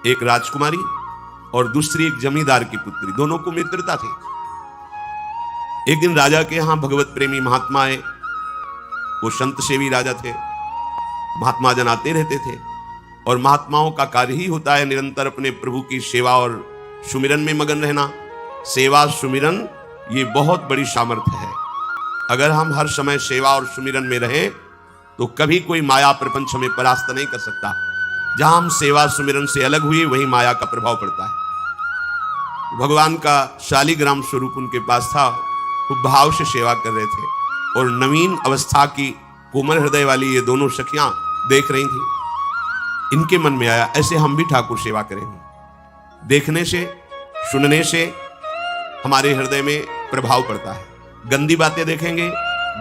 एक राजकुमारी और दूसरी एक जमींदार की पुत्री, दोनों को मित्रता थी। एक दिन राजा के यहां भगवत प्रेमी महात्मा आए। वो संत सेवी राजा थे। महात्मा जन आते रहते थे और महात्माओं का कार्य ही होता है निरंतर अपने प्रभु की सेवा और सुमिरन में मगन रहना। सेवा सुमिरन ये बहुत बड़ी सामर्थ्य है। अगर हम हर समय सेवा और सुमिरन में रहें तो कभी कोई माया प्रपंच हमें परास्त नहीं कर सकता। जहां हम सेवा सुमिरन से अलग हुए वहीं माया का प्रभाव पड़ता है। भगवान का शालिग्राम स्वरूप उनके पास था। वो भाव से सेवा कर रहे थे और नवीन अवस्था की कोमल हृदय वाली ये दोनों सखियां देख रही थी। इनके मन में आया ऐसे हम भी ठाकुर सेवा करेंगे। देखने से सुनने से हमारे हृदय में प्रभाव पड़ता है। गंदी बातें देखेंगे,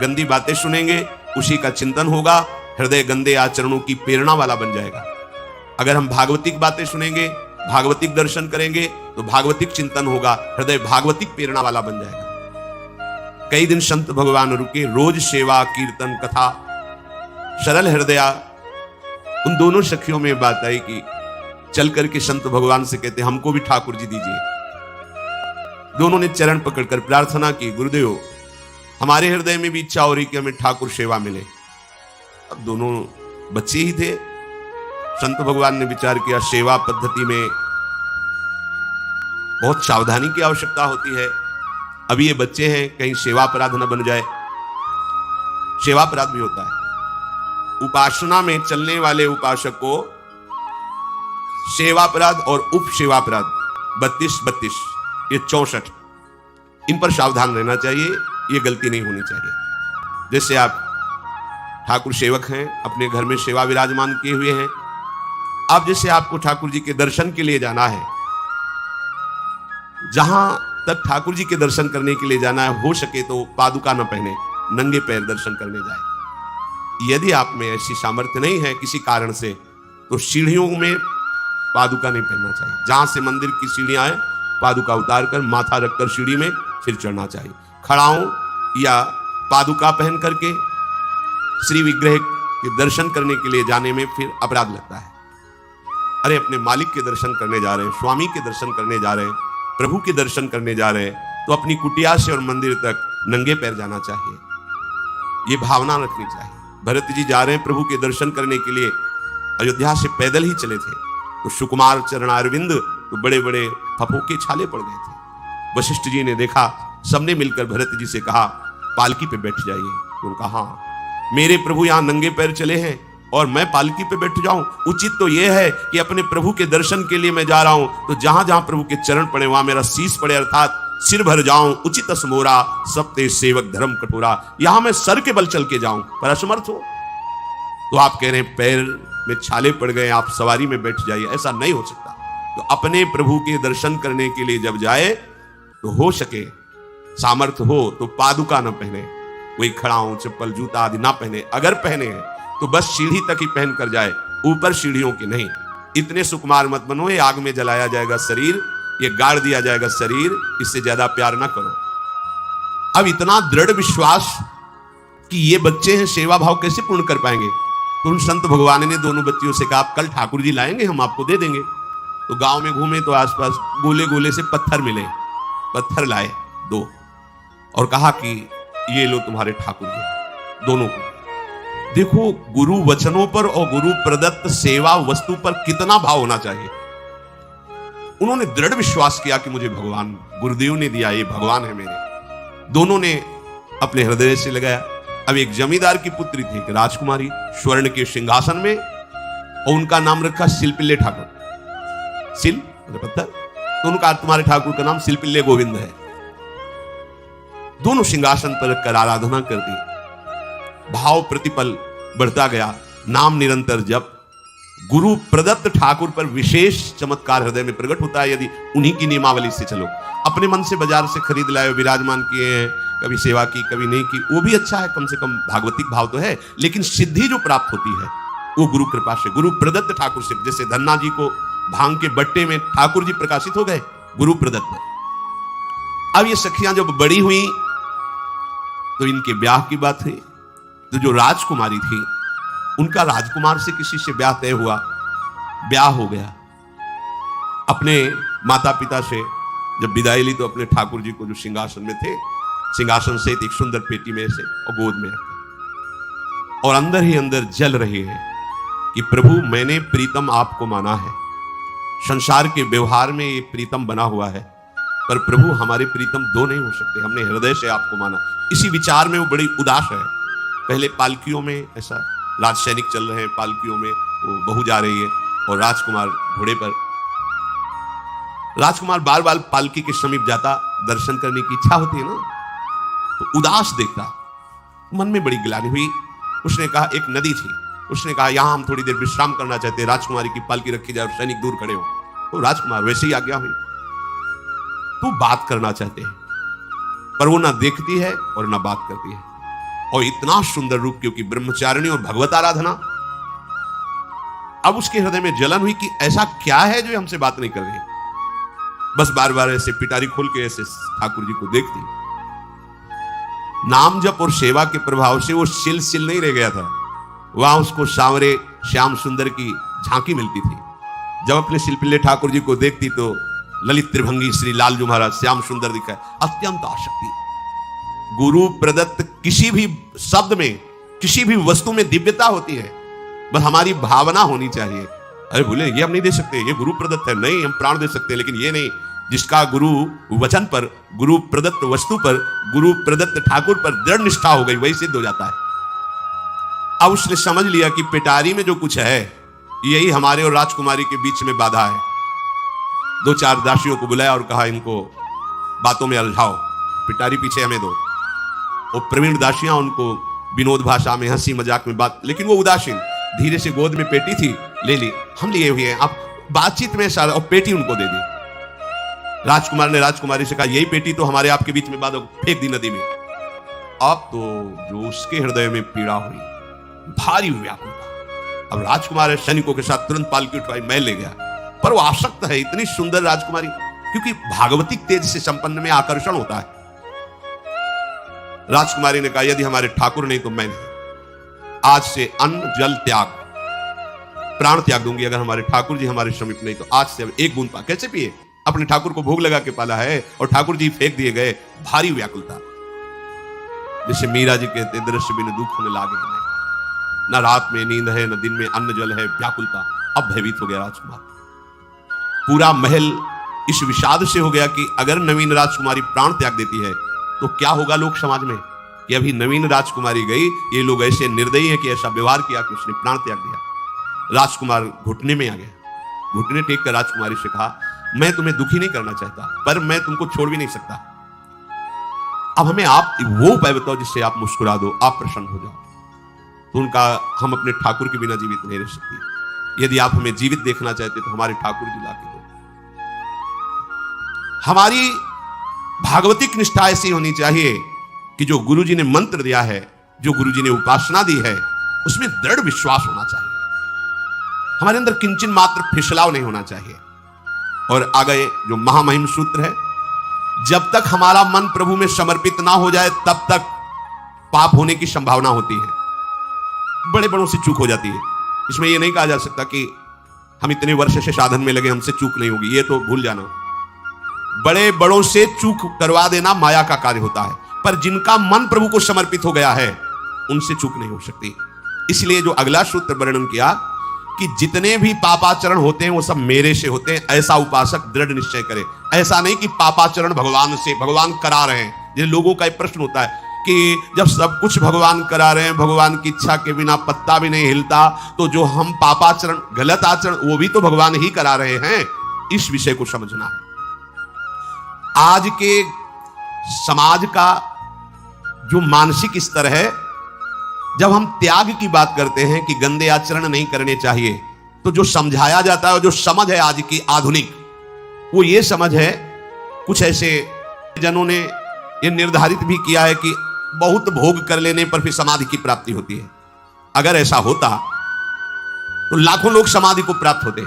गंदी बातें सुनेंगे, उसी का चिंतन होगा, हृदय गंदे आचरणों की प्रेरणा वाला बन जाएगा। अगर हम भागवतिक बातें सुनेंगे, भागवतिक दर्शन करेंगे तो भागवतिक चिंतन होगा, हृदय भागवतिक प्रेरणा वाला बन जाएगा। कई दिन संत भगवान रुके, रोज सेवा कीर्तन कथा, सरल हृदया। उन दोनों सखियों में बात आई कि चल करके संत भगवान से कहते हमको भी ठाकुर जी दीजिए। दोनों ने चरण पकड़कर प्रार्थना की, गुरुदेव हमारे हृदय में भी इच्छा हो रही कि हमें ठाकुर सेवा मिले। अब दोनों बच्चे ही थे। संत भगवान ने विचार किया सेवा पद्धति में बहुत सावधानी की आवश्यकता होती है। अभी ये बच्चे हैं, कहीं सेवा अपराध न बन जाए। सेवा अपराध भी होता है। उपासना में चलने वाले उपासक को सेवा अपराध और उप सेवा अपराध 32 ये 64, इन पर सावधान रहना चाहिए। ये गलती नहीं होनी चाहिए। जैसे आप ठाकुर सेवक हैं, अपने घर में सेवा विराजमान किए हुए हैं। अब जैसे आपको ठाकुर जी के दर्शन के लिए जाना है, जहां तक ठाकुर जी के दर्शन करने के लिए जाना है, हो सके तो पादुका न पहने, नंगे पैर दर्शन करने जाए। यदि आप में ऐसी सामर्थ्य नहीं है किसी कारण से, तो सीढ़ियों में पादुका नहीं पहनना चाहिए। जहां से मंदिर की सीढ़ियां हैं, पादुका उतारकर माथा रखकर सीढ़ी में फिर चढ़ना चाहिए। खड़ाओं या पादुका पहन करके श्री विग्रह के दर्शन करने के लिए जाने में फिर अपराध लगता है। अरे अपने मालिक के दर्शन करने जा रहे हैं, स्वामी के दर्शन करने जा रहे हैं, प्रभु के दर्शन करने जा रहे हैं, तो अपनी कुटिया से और मंदिर तक नंगे पैर जाना चाहिए। ये भावना रखनी चाहिए। भरत जी जा रहे हैं प्रभु के दर्शन करने के लिए, अयोध्या से पैदल ही चले थे, तो सुकुमार चरणारविंद तो बड़े बड़े फफोके छाले पड़ गए थे। वशिष्ठ जी ने देखा, सबने मिलकर भरत जी से कहा पालकी पे बैठ जाइए। तो उनका हाँ, मेरे प्रभु यहां नंगे पैर चले हैं और मैं पालकी पे बैठ जाऊं? उचित तो यह है कि अपने प्रभु के दर्शन के लिए मैं जा रहा हूं, तो जहां जहां प्रभु के चरण पड़े वहां मेरा शीश पड़े, अर्थात सिर भर जाऊं। उचित असमोरा सबते सेवक धर्म कठोरा। यहां मैं सर के बल चल के जाऊं, पर असमर्थ हो। तो आप कह रहे हैं पैर में छाले पड़ गए, आप सवारी में बैठ जाइए। ऐसा नहीं हो सकता। तो अपने प्रभु के दर्शन करने के लिए जब जाए तो हो सके, सामर्थ्य हो तो पादुका न पहने, कोई खड़ाऊं चप्पल जूता आदि ना पहने। अगर पहने हैं तो बस सीढ़ी तक ही पहन कर जाए, ऊपर सीढ़ियों की नहीं। इतने सुकुमार मत बनो, ये आग में जलाया जाएगा शरीर, ये गाड़ दिया जाएगा शरीर, इससे ज्यादा प्यार ना करो। अब इतना दृढ़ विश्वास कि ये बच्चे हैं, सेवा भाव कैसे पूर्ण कर पाएंगे? तो उन संत भगवान ने दोनों बच्चियों से कहा कल ठाकुर जी लाएंगे, हम आपको दे देंगे। तो गांव में घूमे तो आसपास गोले गोले से पत्थर मिले, पत्थर लाए 2 और कहा कि ये लो तुम्हारे ठाकुर जी। दोनों को देखो, गुरु वचनों पर और गुरु प्रदत्त सेवा वस्तु पर कितना भाव होना चाहिए। उन्होंने दृढ़ विश्वास किया कि मुझे भगवान गुरुदेव ने दिया, ये भगवान है मेरे। दोनों ने अपने हृदय से लगाया। अब एक जमींदार की पुत्री थी, एक राजकुमारी, स्वर्ण के सिंहासन में, और उनका नाम रखा शिलपिल्ले ठाकुर। सिल पत्थर, तो उनका तुम्हारे ठाकुर का नाम शिलपिल्ले गोविंद है। दोनों सिंहासन पर रखकर आराधना कर दी। भाव प्रतिपल बढ़ता गया, नाम निरंतर जप। गुरु प्रदत्त ठाकुर पर विशेष चमत्कार हृदय में प्रकट होता है यदि उन्हीं की नियमावली से चलो। अपने मन से बाजार से खरीद लाए, विराजमान किए हैं, कभी सेवा की कभी नहीं की, वो भी अच्छा है, कम से कम भागवतिक भाव तो है। लेकिन सिद्धि जो प्राप्त होती है वो गुरु कृपा से, गुरु प्रदत्त ठाकुर से। जैसे धन्ना जी को भांग के बट्टे में ठाकुर जी प्रकाशित हो गए, गुरु प्रदत्त। अब ये सखियां जब बड़ी हुई तो इनके ब्याह की बात हुई। तो जो राजकुमारी थी, उनका राजकुमार से किसी से ब्याह तय हुआ, ब्याह हो गया। अपने माता पिता से जब विदाई ली तो अपने ठाकुर जी को जो सिंहासन में थे, सिंहासन से एक सुंदर पेटी में से और गोद में रखा, और अंदर ही अंदर जल रही है कि प्रभु मैंने प्रीतम आपको माना है, संसार के व्यवहार में ये प्रीतम बना हुआ है, पर प्रभु हमारे प्रीतम दो नहीं हो सकते, हमने हृदय से आपको माना। इसी विचार में वो बड़ी उदास है। पहले पालकियों में ऐसा राज सैनिक चल रहे हैं, पालकियों में वो बहू जा रही है और राजकुमार घोड़े पर। राजकुमार बार बार पालकी के समीप जाता, दर्शन करने की इच्छा होती है ना, तो उदास देखता, मन में बड़ी गिलानी हुई। उसने कहा, एक नदी थी, उसने कहा यहां हम थोड़ी देर विश्राम करना चाहते हैं, राजकुमारी की पालकी रखी जाए और सैनिक दूर खड़े हो। तो राजकुमार वैसे ही आज्ञा हुई। तो बात करना चाहते हैं, पर वो ना देखती है और ना बात करती है, और इतना सुंदर रूप, क्योंकि ब्रह्मचारिणी और भगवत आराधना। अब उसके हृदय में जलन हुई कि ऐसा क्या है जो हमसे बात नहीं कर रही। बस बार बार ऐसे पिटारी खोल के ऐसे ठाकुर जी को देखती। नाम जप और सेवा के प्रभाव से वो सिल नहीं रह गया था, वहां उसको सांवरे श्याम सुंदर की झांकी मिलती थी। जब अपने शिल्पिल्ले ठाकुर जी को देखती तो ललित त्रिभंगी श्री लालजू महाराज श्याम सुंदर दिखाए, अत्यंत आसक्ति। गुरु प्रदत्त किसी भी शब्द में, किसी भी वस्तु में दिव्यता होती है, बस हमारी भावना होनी चाहिए। अरे बोले ये हम नहीं दे सकते, ये गुरु प्रदत्त है, नहीं हम प्राण दे सकते, लेकिन ये नहीं। जिसका गुरु वचन पर, गुरु प्रदत्त वस्तु पर, गुरु प्रदत्त ठाकुर पर दृढ़ निष्ठा हो गई, वही सिद्ध हो जाता है। अब उसने समझ लिया कि पिटारी में जो कुछ है यही हमारे और राजकुमारी के बीच में बाधा है। दो चार दासियों को बुलाया और कहा इनको बातों में उलझाओ, पिटारी पीछे हमें दो। और प्रवीण दासियां उनको विनोद भाषा में, हंसी मजाक में बात, लेकिन वो उदासीन। धीरे से गोद में पेटी थी, ले ली, हम लिए हुए हैं, आप बातचीत में सारा, और पेटी उनको दे दी। राजकुमार ने राजकुमारी से कहा यही पेटी तो हमारे आपके बीच में बात, फेंक दी नदी में। अब तो जो उसके हृदय में पीड़ा हुई, भारी व्याकुलता। अब राजकुमार सैनिकों के साथ तुरंत पालकी उठवाई, मैं ले गया, पर वो आसक्त है, इतनी सुंदर राजकुमारी, क्योंकि भागवतिक तेज से संपन्न में आकर्षण होता है। राजकुमारी ने कहा यदि हमारे ठाकुर नहीं तो मैं नहीं, आज से अन्न जल त्याग, प्राण त्याग दूंगी अगर हमारे ठाकुर जी हमारे समीप नहीं तो। आज से एक बूंद पा, कैसे पिए, अपने ठाकुर को भोग लगा के पाला है और ठाकुर जी फेंक दिए गए। भारी व्याकुलता, जैसे मीरा जी कहते दृश्य बिन दुख में लागे नहीं, न रात में नींद है न दिन में अन्न जल है, व्याकुलता। अब भयभीत हो गया राजकुमार। पूरा महल इस विषाद से हो गया कि अगर नवीन राजकुमारी प्राण त्याग देती है तो क्या होगा लोक समाज में, कि अभी नवीन राजकुमारी गई, ये लोग ऐसे निर्दयी हैं कि ऐसा व्यवहार किया कि उसने प्राण त्याग दिया। राजकुमार घुटने में आ गया, घुटने टेक कर राजकुमारी से कहा मैं तुम्हें दुखी नहीं करना चाहता, पर मैं तुमको छोड़ भी नहीं सकता। अब हमें आप वो उपाय बताओ जिससे आप मुस्कुरा दो, आप प्रसन्न हो जाओ। तो उनका, हम अपने ठाकुर के बिना जीवित नहीं रह सकते, यदि आप हमें जीवित देखना चाहते तो हमारे ठाकुर जी लाके दो। हमारी भागवतिक निष्ठा ऐसी होनी चाहिए कि जो गुरु जी ने मंत्र दिया है, जो गुरु जी ने उपासना दी है, उसमें दृढ़ विश्वास होना चाहिए। हमारे अंदर किंचन मात्र फिसलाव नहीं होना चाहिए। और आगे जो महामहिम सूत्र है, जब तक हमारा मन प्रभु में समर्पित ना हो जाए तब तक पाप होने की संभावना होती है, बड़े बड़ों से चूक हो जाती है। इसमें यह नहीं कहा जा सकता कि हम इतने वर्ष से साधन में लगे, हमसे चूक नहीं होगी, ये तो भूल जाना। बड़े बड़ों से चूक करवा देना माया का कार्य होता है, पर जिनका मन प्रभु को समर्पित हो गया है उनसे चूक नहीं हो सकती। इसलिए जो अगला सूत्र वर्णन किया कि जितने भी पापाचरण होते हैं वो सब मेरे से होते हैं, ऐसा उपासक दृढ़ निश्चय करे। ऐसा नहीं कि पापाचरण भगवान से, भगवान करा रहे हैं। जिन लोगों का एक प्रश्न होता है कि जब सब कुछ भगवान करा रहे हैं, भगवान की इच्छा के बिना पत्ता भी नहीं हिलता, तो जो हम पापाचरण, गलत आचरण, वो भी तो भगवान ही करा रहे हैं। इस विषय को समझना है। आज के समाज का जो मानसिक स्तर है, जब हम त्याग की बात करते हैं कि गंदे आचरण नहीं करने चाहिए, तो जो समझाया जाता है, जो समझ है आज की आधुनिक, वो ये समझ है, कुछ ऐसे जनों ने ये निर्धारित भी किया है कि बहुत भोग कर लेने पर फिर समाधि की प्राप्ति होती है। अगर ऐसा होता तो लाखों लोग समाधि को प्राप्त होते,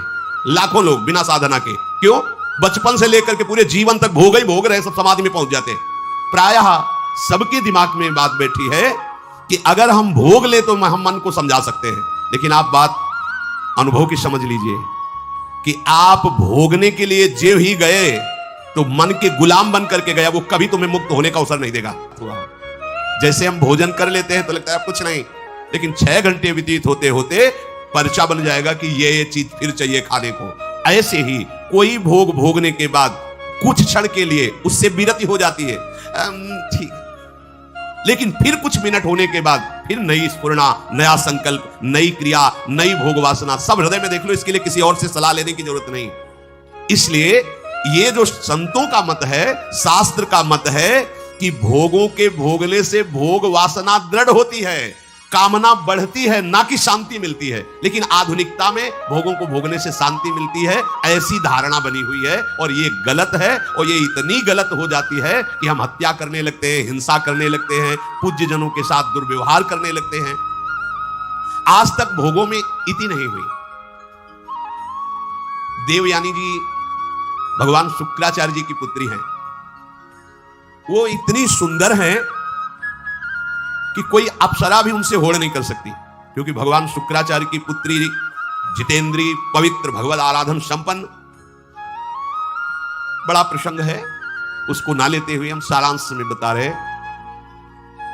लाखों लोग बिना साधना के। क्यों? बचपन से लेकर के पूरे जीवन तक भोग ही भोग रहे, सब समाधि में पहुंच जाते। प्रायः सबके दिमाग में बात बैठी है कि अगर हम भोग ले तो हम मन को समझा सकते हैं, लेकिन आप बात अनुभव की समझ लीजिए कि आप भोगने के लिए जो ही गए तो मन के गुलाम बन करके गया, वो कभी तुम्हें मुक्त होने का अवसर नहीं देगा। जैसे हम भोजन कर लेते हैं तो लगता है कुछ नहीं, लेकिन 6 घंटे व्यतीत होते होते पर्चा बन जाएगा कि ये चीज फिर चाहिए खाने को। ऐसे ही कोई भोग भोगने के बाद कुछ क्षण के लिए उससे विरति हो जाती है, ठीक, लेकिन फिर कुछ मिनट होने के बाद फिर नई स्फुरना, नया संकल्प, नई क्रिया, नई भोग वासना सब हृदय में देख लो। इसके लिए किसी और से सलाह लेने की जरूरत नहीं। इसलिए ये जो संतों का मत है, शास्त्र का मत है कि भोगों के भोगने से भोग वासना दृढ़ होती है, कामना बढ़ती है, ना कि शांति मिलती है। लेकिन आधुनिकता में भोगों को भोगने से शांति मिलती है, ऐसी धारणा बनी हुई है, और ये गलत है। और ये इतनी गलत हो जाती है कि हम हत्या करने लगते हैं, हिंसा करने लगते हैं, पूज्य जनों के साथ दुर्व्यवहार करने लगते हैं। आज तक भोगों में इति नहीं हुई। देवयानी जी भगवान शुक्राचार्य जी की पुत्री हैं। वो इतनी सुंदर हैं कि कोई अप्सरा भी उनसे होड़ नहीं कर सकती, क्योंकि भगवान शुक्राचार्य की पुत्री जितेंद्री, पवित्र, भगवत आराधन संपन्न। बड़ा प्रसंग है, उसको ना लेते हुए हम सारांश में बता रहे।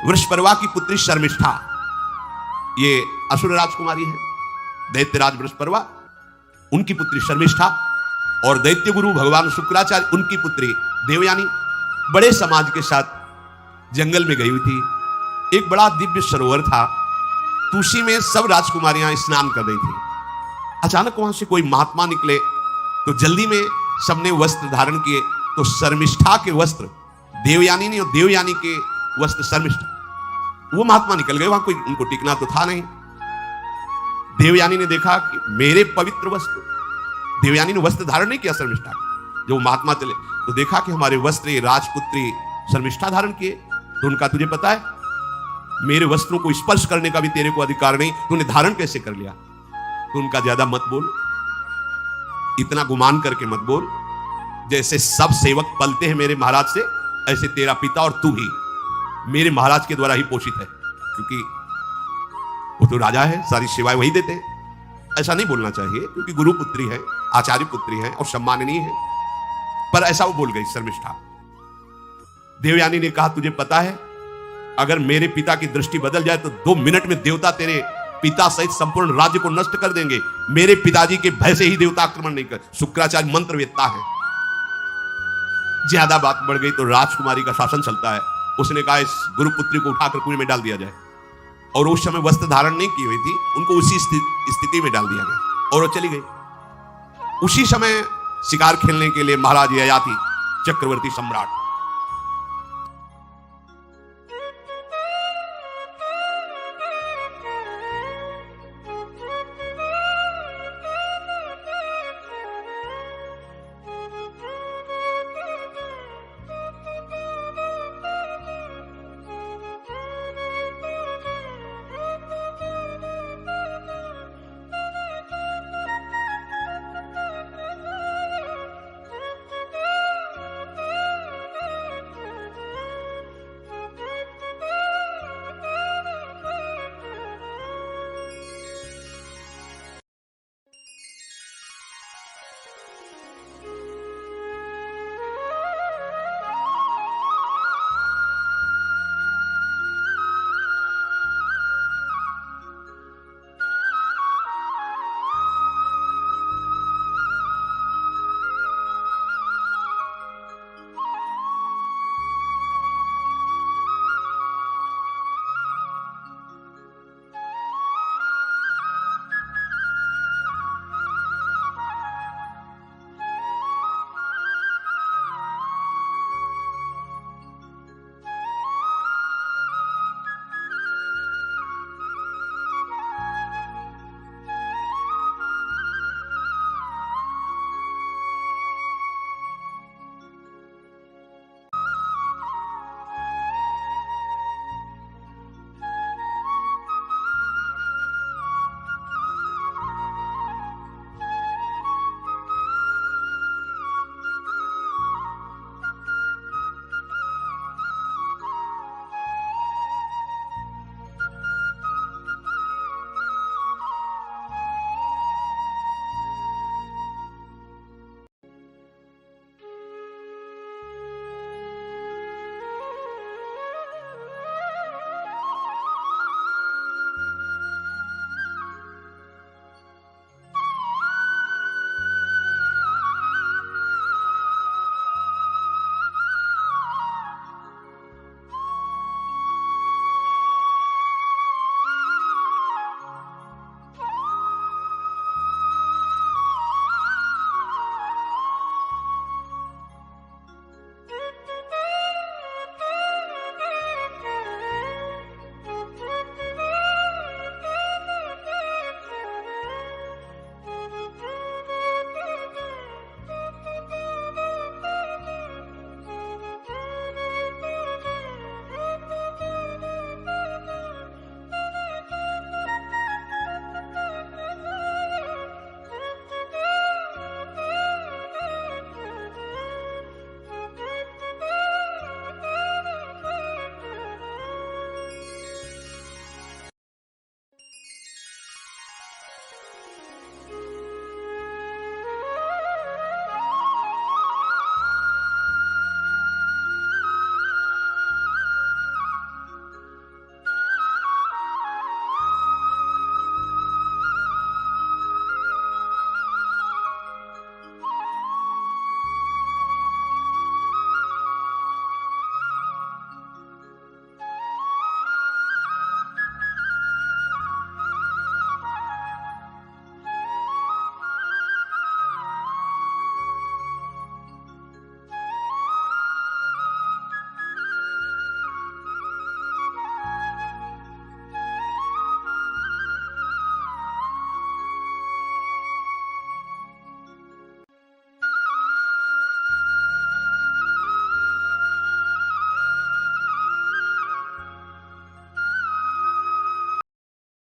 वृषपर्वा की पुत्री शर्मिष्ठा, ये असुर राजकुमारी है, दैत्यराज वृषपर्वा, उनकी पुत्री शर्मिष्ठा, और दैत्य गुरु भगवान शुक्राचार्य उनकी पुत्री देवयानी बड़े समाज के साथ जंगल में गई हुई थी। एक बड़ा दिव्य सरोवर था, तुलसी में सब राजकुमारियां स्नान कर रही थी। अचानक वहां से कोई महात्मा निकले तो जल्दी में सबने वस्त्र धारण किए। तो शर्मिष्ठा के वस्त्र देवयानी ने, और देवयानी के वस्त्र शर्मिष्ठा, वो महात्मा निकल गए। वहां कोई उनको टिकना तो था नहीं। देवयानी ने देखा कि मेरे पवित्र वस्त्र, देवयानी ने वस्त्र धारण नहीं किया शर्मिष्ठा, जो महात्मा चले तो देखा कि हमारे वस्त्र राजपुत्री शर्मिष्ठा धारण किए। तो उनका तुझे पता है मेरे वस्त्रों को स्पर्श करने का भी तेरे को अधिकार नहीं, तूने धारण कैसे कर लिया? तो उनका ज्यादा मत बोल, इतना गुमान करके मत बोल। जैसे सब सेवक पलते हैं मेरे महाराज से, ऐसे तेरा पिता और तू ही मेरे महाराज के द्वारा ही पोषित है, क्योंकि वो तो राजा है, सारी सेवाएं वही देते हैं। ऐसा नहीं बोलना चाहिए, क्योंकि गुरु पुत्री है, आचार्य पुत्री है और सम्माननीय है, पर ऐसा वो बोल गई शर्मिष्ठा। देवयानी ने कहा तुझे पता है अगर मेरे पिता की दृष्टि बदल जाए तो 2 मिनट में देवता तेरे पिता सहित संपूर्ण राज्य को नष्ट कर देंगे। मेरे पिताजी के भय से ही देवता आक्रमण नहीं कर। शुक्राचार्य मंत्रवेत्ता है। ज्यादा बात बढ़ गई तो राजकुमारी का शासन चलता है। उसने कहा इस गुरुपुत्री को उठाकर कुएं में डाल दिया जाए, और उस समय वस्त्र धारण नहीं की हुई थी, उनको उसी स्थिति में डाल दिया गया और वो चली गई। उसी समय शिकार खेलने के लिए महाराज ययाति चक्रवर्ती सम्राट